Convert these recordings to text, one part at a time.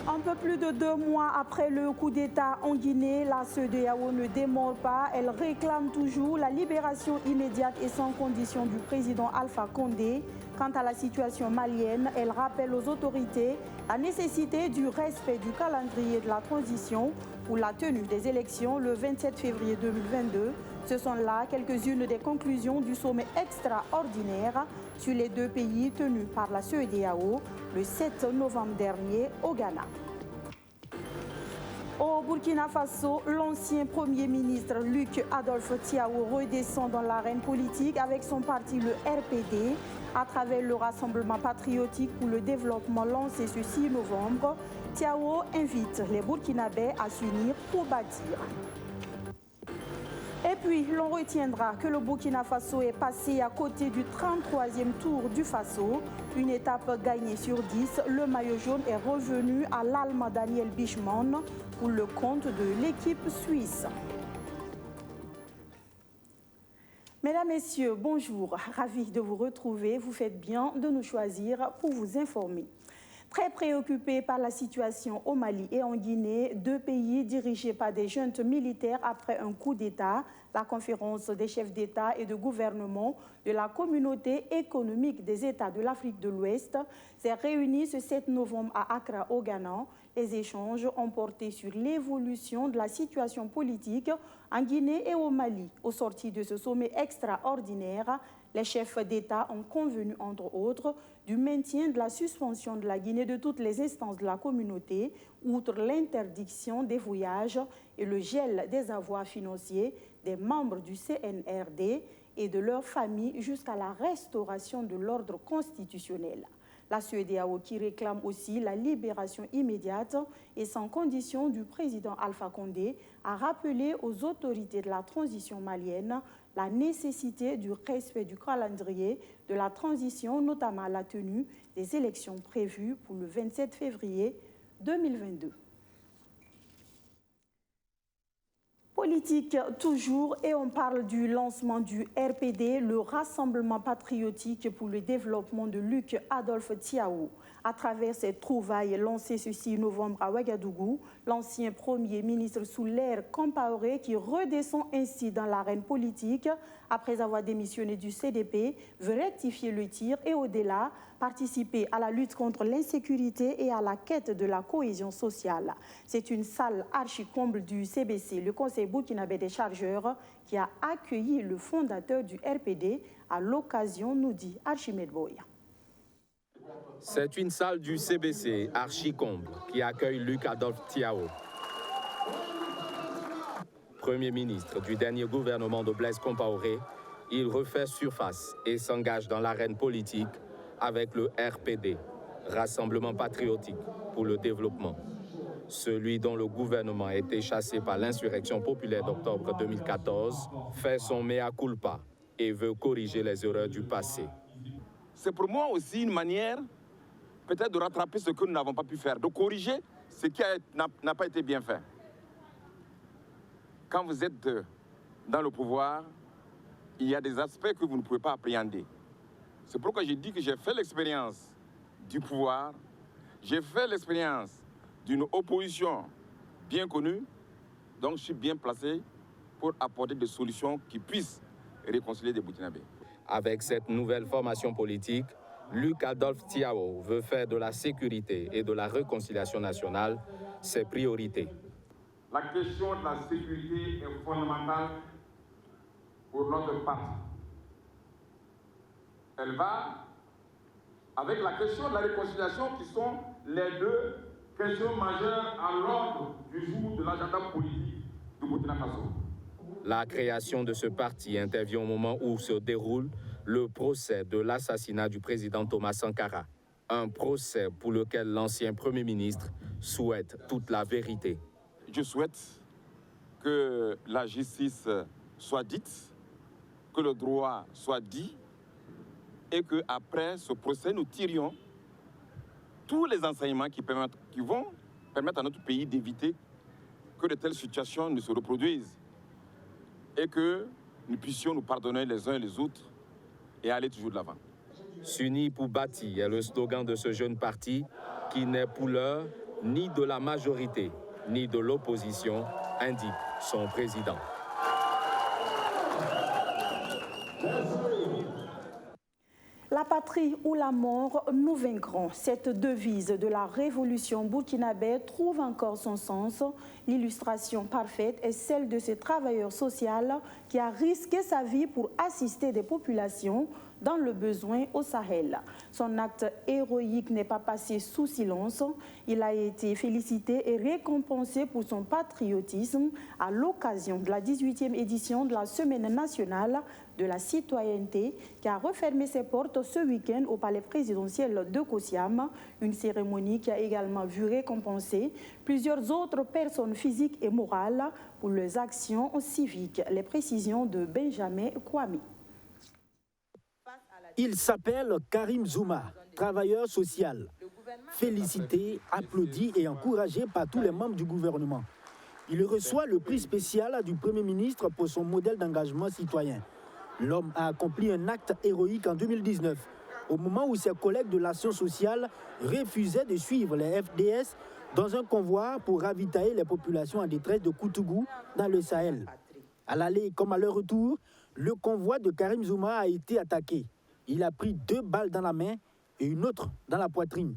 Un peu plus de 2 mois après le coup d'État en Guinée, la CEDEAO ne démord pas. Elle réclame toujours la libération immédiate et sans condition du président Alpha Condé. Quant à la situation malienne, elle rappelle aux autorités la nécessité du respect du calendrier de la transition pour la tenue des élections le 27 février 2022. Ce sont là quelques-unes des conclusions du sommet extraordinaire sur les 2 pays tenus par la CEDEAO le 7 novembre dernier au Ghana. Au Burkina Faso, l'ancien Premier ministre Luc Adolphe Thiaw redescend dans l'arène politique avec son parti le RPD à travers le Rassemblement patriotique pour le développement lancé ce 6 novembre. Thiaw invite les Burkinabés à s'unir pour bâtir. Et puis, l'on retiendra que le Burkina Faso est passé à côté du 33e tour du Faso. Une étape gagnée sur 10, le maillot jaune est revenu à l'Allemand Daniel Bichmann pour le compte de l'équipe suisse. Mesdames, Messieurs, bonjour. Ravi de vous retrouver. Vous faites bien de nous choisir pour vous informer. Très préoccupés par la situation au Mali et en Guinée, 2 pays dirigés par des juntes militaires après un coup d'État, la conférence des chefs d'État et de gouvernement de la communauté économique des États de l'Afrique de l'Ouest s'est réunie ce 7 novembre à Accra, au Ghana. Les échanges ont porté sur l'évolution de la situation politique en Guinée et au Mali. Au sortir de ce sommet extraordinaire, les chefs d'État ont convenu, entre autres, du maintien de la suspension de la Guinée de toutes les instances de la communauté, outre l'interdiction des voyages et le gel des avoirs financiers des membres du CNRD et de leurs familles jusqu'à la restauration de l'ordre constitutionnel. La CEDEAO qui réclame aussi la libération immédiate et sans condition du président Alpha Condé a rappelé aux autorités de la transition malienne la nécessité du respect du calendrier de la transition, notamment la tenue des élections prévues pour le 27 février 2022. Politique toujours, et on parle du lancement du RPD, le Rassemblement patriotique pour le développement de Luc Adolphe Thiaw. À travers cette trouvaille lancée ce 6 novembre à Ouagadougou, l'ancien Premier ministre sous l'ère Compaoré, qui redescend ainsi dans l'arène politique après avoir démissionné du CDP, veut rectifier le tir et au-delà participer à la lutte contre l'insécurité et à la quête de la cohésion sociale. C'est une salle archi-comble du CBC, le Conseil burkinabé des chargeurs, qui a accueilli le fondateur du RPD à l'occasion, nous dit Archimède Boy. C'est une salle du CBC archi-comble qui accueille Luc Adolphe Thiaw, Premier ministre du dernier gouvernement de Blaise Compaoré. Il refait surface et s'engage dans l'arène politique avec le RPD, Rassemblement patriotique pour le développement. Celui dont le gouvernement a été chassé par l'insurrection populaire d'octobre 2014, fait son mea culpa et veut corriger les erreurs du passé. C'est pour moi aussi une manière peut-être de rattraper ce que nous n'avons pas pu faire, de corriger ce qui n'a pas été bien fait. Quand vous êtes dans le pouvoir, il y a des aspects que vous ne pouvez pas appréhender. C'est pourquoi j'ai dit que j'ai fait l'expérience du pouvoir, j'ai fait l'expérience d'une opposition bien connue, donc je suis bien placé pour apporter des solutions qui puissent réconcilier des Burkinabés. Avec cette nouvelle formation politique, Luc Adolphe Thiaw veut faire de la sécurité et de la réconciliation nationale ses priorités. La question de la sécurité est fondamentale pour notre parti. Elle va avec la question de la réconciliation qui sont les 2 questions majeures à l'ordre du jour de l'agenda politique du Burkina Faso. La création de ce parti intervient au moment où se déroule le procès de l'assassinat du président Thomas Sankara. Un procès pour lequel l'ancien Premier ministre souhaite toute la vérité. Je souhaite que la justice soit dite, que le droit soit dit, et qu'après ce procès, nous tirions tous les enseignements qui vont permettre à notre pays d'éviter que de telles situations ne se reproduisent et que nous puissions nous pardonner les uns et les autres et aller toujours de l'avant. S'unir pour bâtir est le slogan de ce jeune parti qui n'est pour l'heure ni de la majorité ni de l'opposition, indique son président. La patrie ou la mort, nous vaincrons. Cette devise de la révolution burkinabé trouve encore son sens. L'illustration parfaite est celle de ce travailleur social qui a risqué sa vie pour assister des populations dans le besoin au Sahel. Son acte héroïque n'est pas passé sous silence. Il a été félicité et récompensé pour son patriotisme à l'occasion de la 18e édition de la Semaine nationale de la citoyenneté qui a refermé ses portes ce week-end au palais présidentiel de Kosiam. Une cérémonie qui a également vu récompenser plusieurs autres personnes physiques et morales pour leurs actions civiques. Les précisions de Benjamin Kwame. Il s'appelle Karim Zouma, travailleur social. Félicité, applaudi et encouragé par tous les membres du gouvernement. Il reçoit le prix spécial du Premier ministre pour son modèle d'engagement citoyen. L'homme a accompli un acte héroïque en 2019, au moment où ses collègues de l'action sociale refusaient de suivre les FDS dans un convoi pour ravitailler les populations en détresse de Koutougou dans le Sahel. À l'aller comme à leur retour, le convoi de Karim Zouma a été attaqué. Il a pris 2 balles dans la main et une autre dans la poitrine.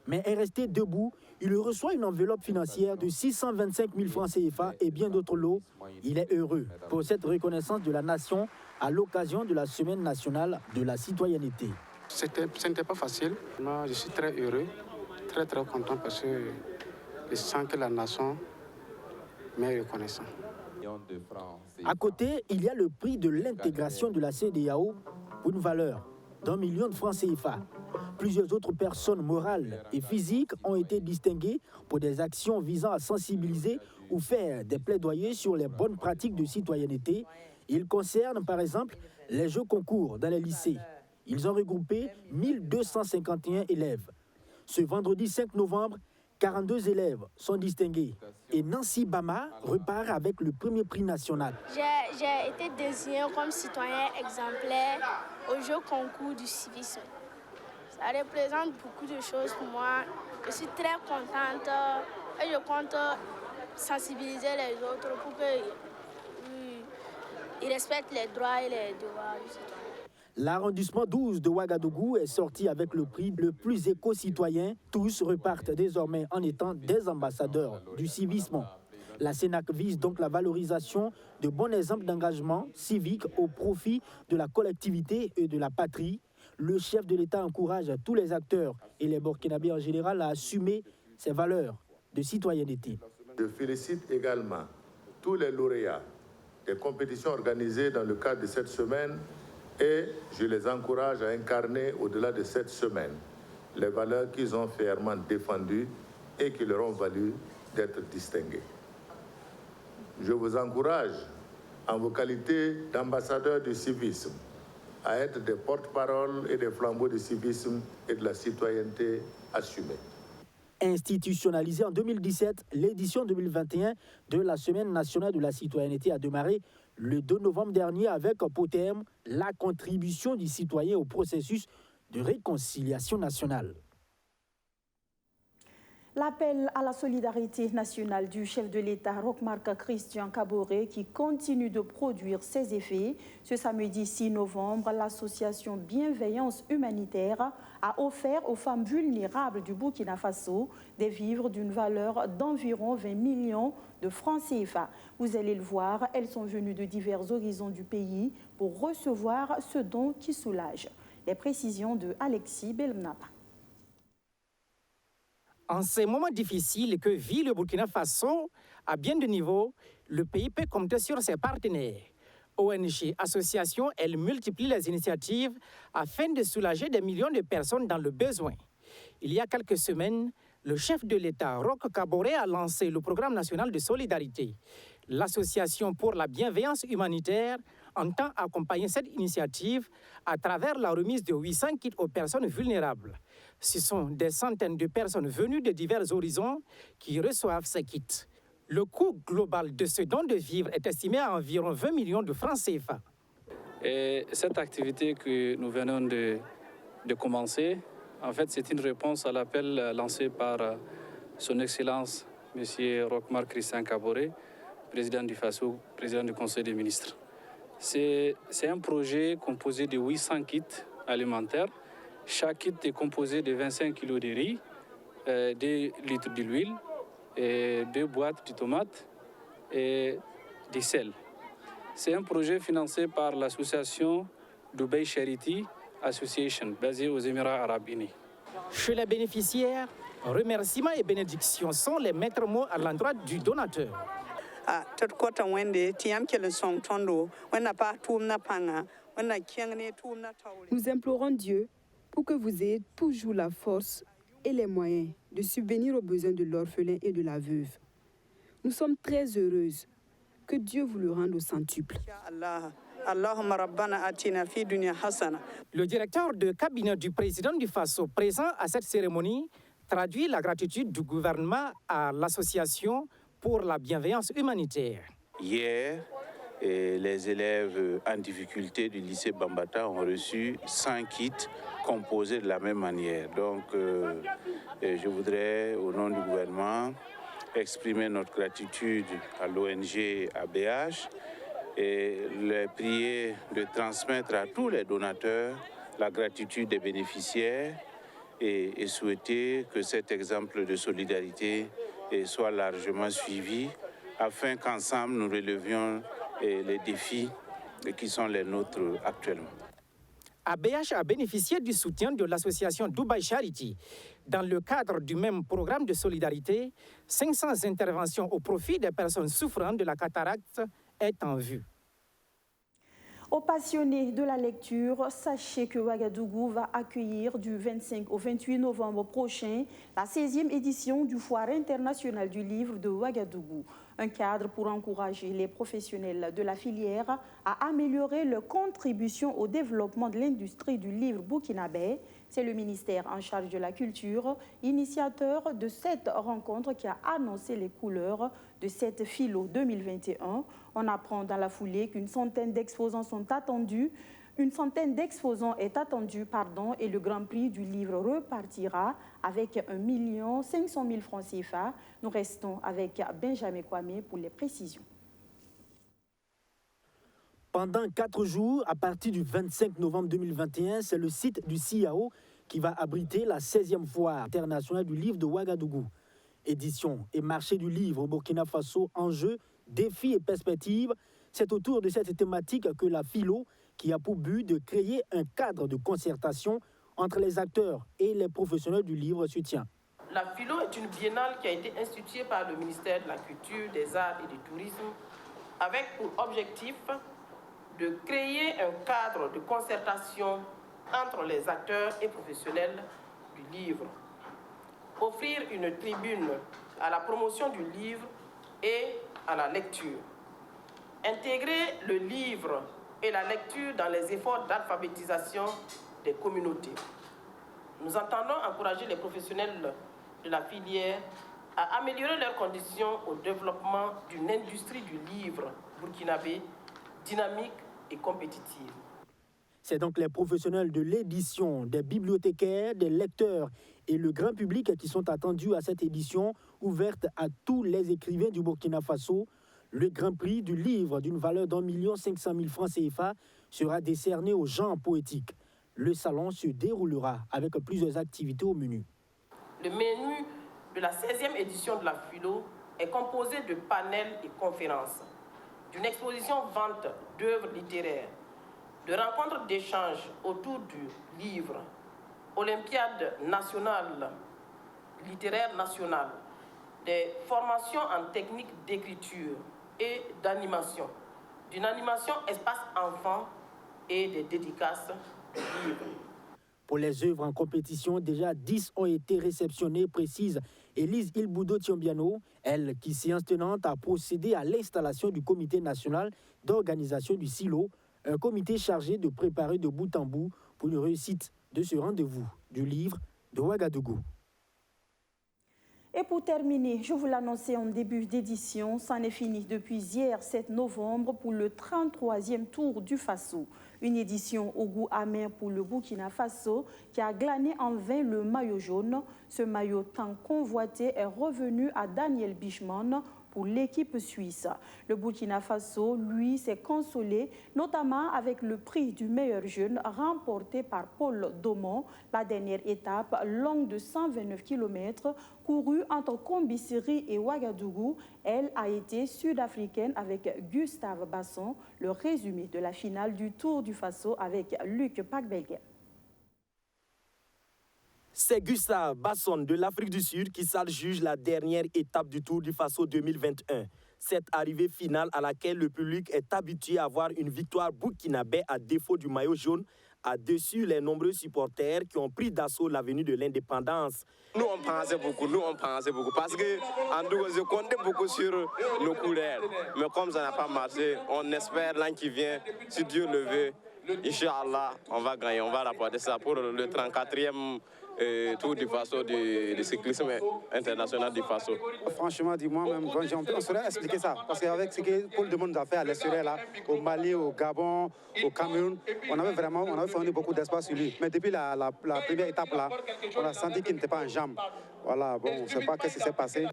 Mais est resté debout. Il reçoit une enveloppe financière de 625 000 francs CFA et bien d'autres lots. Il est heureux pour cette reconnaissance de la nation à l'occasion de la Semaine nationale de la citoyenneté. Ce n'était pas facile. Moi, je suis très heureux, très content parce que je sens que la nation m'est reconnaissante. À côté, il y a le prix de l'intégration de la CEDEAO pour une valeur d'1 million de francs CFA. Plusieurs autres personnes morales et physiques ont été distinguées pour des actions visant à sensibiliser ou faire des plaidoyers sur les bonnes pratiques de citoyenneté. Ils concernent par exemple les jeux concours dans les lycées. Ils ont regroupé 1251 élèves. Ce vendredi 5 novembre, 42 élèves sont distingués. Et Nancy Bama repart avec le premier prix national. J'ai été désignée comme citoyen exemplaire au jeu concours du civisme. Ça représente beaucoup de choses pour moi. Je suis très contente et je compte sensibiliser les autres pour qu'ils respectent les droits et les devoirs du citoyen. L'arrondissement 12 de Ouagadougou est sorti avec le prix le plus éco-citoyen. Tous repartent désormais en étant des ambassadeurs du civisme. La CENAC vise donc la valorisation de bons exemples d'engagement civique au profit de la collectivité et de la patrie. Le chef de l'État encourage tous les acteurs et les Burkinabés en général à assumer ces valeurs de citoyenneté. Je félicite également tous les lauréats des compétitions organisées dans le cadre de cette semaine et je les encourage à incarner au-delà de cette semaine les valeurs qu'ils ont fièrement défendues et qui leur ont valu d'être distingués. Je vous encourage, en vos qualités d'ambassadeurs du civisme, à être des porte-parole et des flambeaux du civisme et de la citoyenneté assumée. Institutionnalisée en 2017, l'édition 2021 de la Semaine nationale de la citoyenneté a démarré le 2 novembre dernier avec pour thème la contribution du citoyen au processus de réconciliation nationale. L'appel à la solidarité nationale du chef de l'État, Roch-Marc Christian Kaboré, qui continue de produire ses effets. Ce samedi 6 novembre, l'association Bienveillance Humanitaire a offert aux femmes vulnérables du Burkina Faso des vivres d'une valeur d'environ 20 millions de francs CFA. Vous allez le voir, elles sont venues de divers horizons du pays pour recevoir ce don qui soulage. Les précisions de Alexis Belmnapa. En ces moments difficiles que vit le Burkina Faso, à bien de niveaux, le pays peut compter sur ses partenaires. ONG, associations, elles multiplient les initiatives afin de soulager des millions de personnes dans le besoin. Il y a quelques semaines, le chef de l'État, Roch Kaboré, a lancé le programme national de solidarité. L'Association pour la bienveillance humanitaire entend accompagner cette initiative à travers la remise de 800 kits aux personnes vulnérables. Ce sont des centaines de personnes venues de divers horizons qui reçoivent ces kits. Le coût global de ce don de vivres est estimé à environ 20 millions de francs CFA. Et cette activité que nous venons de commencer, en fait, c'est une réponse à l'appel lancé par Son Excellence, M. Roch-Marc Christian Kaboré, président du FASO, président du Conseil des ministres. C'est un projet composé de 800 kits alimentaires. Chaque kit est composé de 25 kg de riz, 2 litres d'huile, 2 boîtes de tomates et du sel. C'est un projet financé par l'association Dubai Charity Association, basée aux Émirats Arabes Unis. Chez les bénéficiaires, remerciements et bénédictions sont les maîtres mots à l'endroit du donateur. Nous implorons Dieu pour que vous ayez toujours la force et les moyens de subvenir aux besoins de l'orphelin et de la veuve. Nous sommes très heureuses. Que Dieu vous le rende au centuple. Le directeur de cabinet du président du FASO présent à cette cérémonie traduit la gratitude du gouvernement à l'association pour la bienveillance humanitaire. Hier, les élèves en difficulté du lycée Bambata ont reçu 100 kits composés de la même manière. Donc, je voudrais, au nom du gouvernement, exprimer notre gratitude à l'ONG ABH et les prier de transmettre à tous les donateurs la gratitude des bénéficiaires et souhaiter que cet exemple de solidarité soit largement suivi afin qu'ensemble nous relevions les défis qui sont les nôtres actuellement. ABH a bénéficié du soutien de l'association Dubai Charity. Dans le cadre du même programme de solidarité, 500 interventions au profit des personnes souffrant de la cataracte est en vue. Aux passionnés de la lecture, sachez que Ouagadougou va accueillir du 25 au 28 novembre prochain la 16e édition du Foire internationale du livre de Ouagadougou. Un cadre pour encourager les professionnels de la filière à améliorer leur contribution au développement de l'industrie du livre burkinabé. C'est le ministère en charge de la culture, initiateur de cette rencontre, qui a annoncé les couleurs de cette Philo 2021. On apprend dans la foulée qu'une centaine d'exposants sont attendus. Une centaine d'exposants est attendue, et le Grand Prix du livre repartira avec 1 500 000 francs CFA. Nous restons avec Benjamin Kwame pour les précisions. Pendant 4 jours, à partir du 25 novembre 2021, c'est le site du CIAO qui va abriter la 16e foire internationale du livre de Ouagadougou. Édition et marché du livre au Burkina Faso, enjeux, défis et perspectives. C'est autour de cette thématique que la Philo, qui a pour but de créer un cadre de concertation entre les acteurs et les professionnels du livre, se tient. La Philo est une biennale qui a été instituée par le ministère de la Culture, des Arts et du Tourisme avec pour objectif de créer un cadre de concertation entre les acteurs et professionnels du livre, offrir une tribune à la promotion du livre et à la lecture, intégrer le livre et la lecture dans les efforts d'alphabétisation des communautés. Nous entendons encourager les professionnels de la filière à améliorer leurs conditions au développement d'une industrie du livre burkinabé dynamique et compétitive. C'est donc les professionnels de l'édition, des bibliothécaires, des lecteurs et le grand public qui sont attendus à cette édition ouverte à tous les écrivains du Burkina Faso. Le Grand Prix du livre d'une valeur d'1 500 000 francs CFA sera décerné aux gens poétiques. Le salon se déroulera avec plusieurs activités au menu. Le menu de la 16e édition de la Philo est composé de panels et conférences, d'une exposition vente d'œuvres littéraires, de rencontres d'échanges autour du livre, olympiade nationale, littéraire nationale, des formations en technique d'écriture et d'animation, d'une animation espace enfant et des dédicaces de livres. Pour les œuvres en compétition, déjà 10 ont été réceptionnées, précise Élise Ilboudo-Tiombiano, elle qui, séance tenante, a procédé à l'installation du comité national d'organisation du SILO, un comité chargé de préparer de bout en bout pour une réussite de ce rendez-vous du livre de Ouagadougou. Et pour terminer, je vous l'annonçais en début d'édition, c'en est fini depuis hier 7 novembre pour le 33e Tour du Faso. Une édition au goût amer pour le Burkina Faso qui a glané en vain le maillot jaune. Ce maillot tant convoité est revenu à Daniel Bichmann pour l'équipe suisse. Le Burkina Faso, lui, s'est consolé, notamment avec le prix du meilleur jeune remporté par Paul Daumont. La dernière étape, longue de 129 km, courue entre Kombisiri et Ouagadougou, elle a été sud-africaine avec Gustave Basson. Le résumé de la finale du Tour du Faso avec Luc Pacbelgen. C'est Gustave Basson de l'Afrique du Sud qui s'adjuge la dernière étape du Tour du Faso 2021. Cette arrivée finale à laquelle le public est habitué à voir une victoire burkinabé à défaut du maillot jaune a déçu les nombreux supporters qui ont pris d'assaut l'avenue de l'indépendance. Nous on pensait beaucoup parce que en tout cas, je comptais beaucoup sur nos couleurs. Mais comme ça n'a pas marché, on espère l'an qui vient, si Dieu le veut, Inch'Allah, on va gagner, on va rapporter ça pour le 34e Tour du Faso, du cyclisme international du Faso. Franchement, dis-moi, même, on saurait expliquer ça. Parce qu'avec ce que Paul demande à faire à l'extérieur, là, au Mali, au Gabon, au Cameroun, on avait fourni beaucoup d'espoir sur lui. Mais depuis la première étape, là, on a senti qu'il n'était pas en jambe. Voilà, bon, on ne sait pas ce qui s'est passé.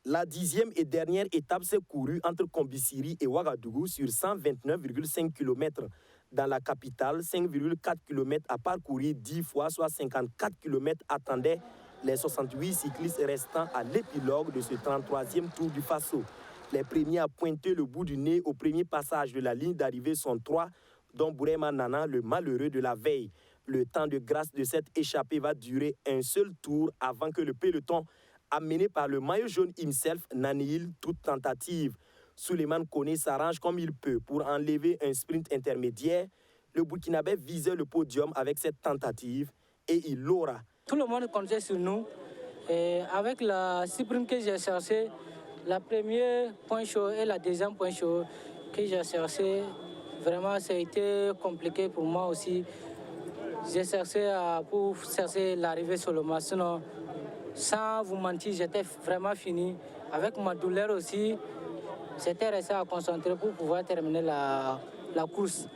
La 10e et dernière étape s'est courue entre Kombisiri et Ouagadougou sur 129,5 km. Dans la capitale, 5,4 km à parcourir 10 fois, soit 54 km attendaient les 68 cyclistes restants à l'épilogue de ce 33e Tour du Faso. Les premiers à pointer le bout du nez au premier passage de la ligne d'arrivée sont 3, dont Bourema Nana, le malheureux de la veille. Le temps de grâce de cette échappée va durer un seul tour avant que le peloton, amené par le maillot jaune himself, n'annihile toute tentative. Souleymane Koné s'arrange comme il peut pour enlever un sprint intermédiaire. Le Burkinabé visait le podium avec cette tentative et il l'aura. Tout le monde comptait sur nous. Et avec la sprint que j'ai cherché, la première point chaud et la deuxième point chaud que j'ai cherché, vraiment ça a été compliqué pour moi aussi. J'ai cherché pour chercher l'arrivée sur le match. Sinon, sans vous mentir, j'étais vraiment fini. Avec ma douleur aussi, j'étais resté à concentrer pour pouvoir terminer la course.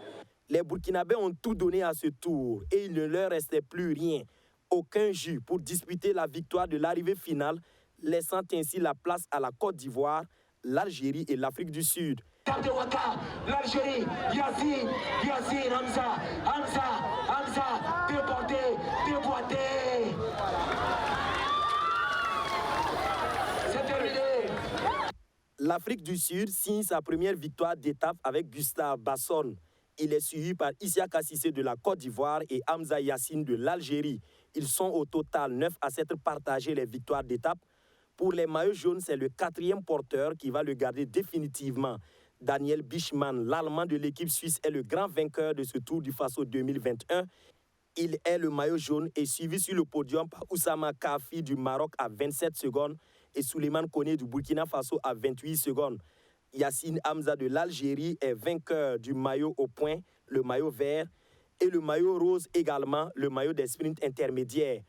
Les Burkinabés ont tout donné à ce tour et il ne leur restait plus rien. Aucun jus pour disputer la victoire de l'arrivée finale, laissant ainsi la place à la Côte d'Ivoire, l'Algérie et l'Afrique du Sud. L'Algérie, Yassine, Hamza, déboîté. C'est terminé. L'Afrique du Sud signe sa première victoire d'étape avec Gustave Basson. Il est suivi par Isiaka Cissé de la Côte d'Ivoire et Hamza Yassine de l'Algérie. Ils sont au total 9 à s'être partagés les victoires d'étape. Pour les maillots jaunes, c'est le 4e porteur qui va le garder définitivement. Daniel Bichmann, l'Allemand de l'équipe suisse, est le grand vainqueur de ce Tour du Faso 2021. Il est le maillot jaune et suivi sur le podium par Oussama Kafi du Maroc à 27 secondes et Souleymane Koné du Burkina Faso à 28 secondes. Yassine Hamza de l'Algérie est vainqueur du maillot au point, le maillot vert, et le maillot rose également, le maillot des sprints intermédiaires.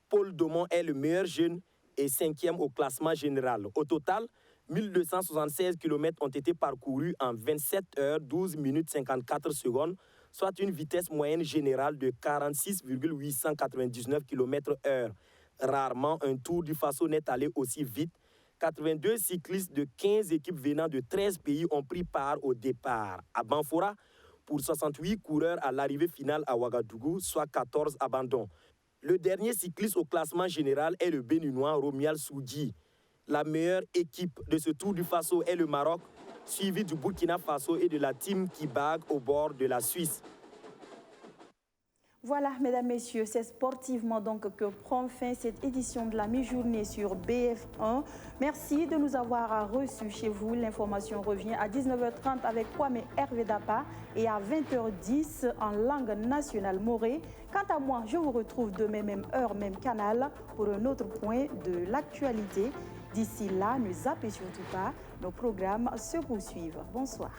Paul Daumont est le meilleur jeune et 5e au classement général. Au total, 1276 km ont été parcourus en 27 heures, 12 minutes 54 secondes, soit une vitesse moyenne générale de 46,899 km/h. Rarement un Tour du Faso n'est allé aussi vite. 82 cyclistes de 15 équipes venant de 13 pays ont pris part au départ. À Banfora, pour 68 coureurs à l'arrivée finale à Ouagadougou, soit 14 abandons. Le dernier cycliste au classement général est le Béninois Romial Soudi. La meilleure équipe de ce Tour du Faso est le Maroc, suivi du Burkina Faso et de la team Kibag au bord de la Suisse. Voilà, mesdames, messieurs, c'est sportivement donc que prend fin cette édition de la mi-journée sur BF1. Merci de nous avoir reçus chez vous. L'information revient à 19h30 avec Kwame Hervé Dapa et à 20h10 en langue nationale morée. Quant à moi, je vous retrouve demain, même heure, même canal, pour un autre point de l'actualité. D'ici là, ne zappez surtout pas, nos programmes se poursuivent. Bonsoir.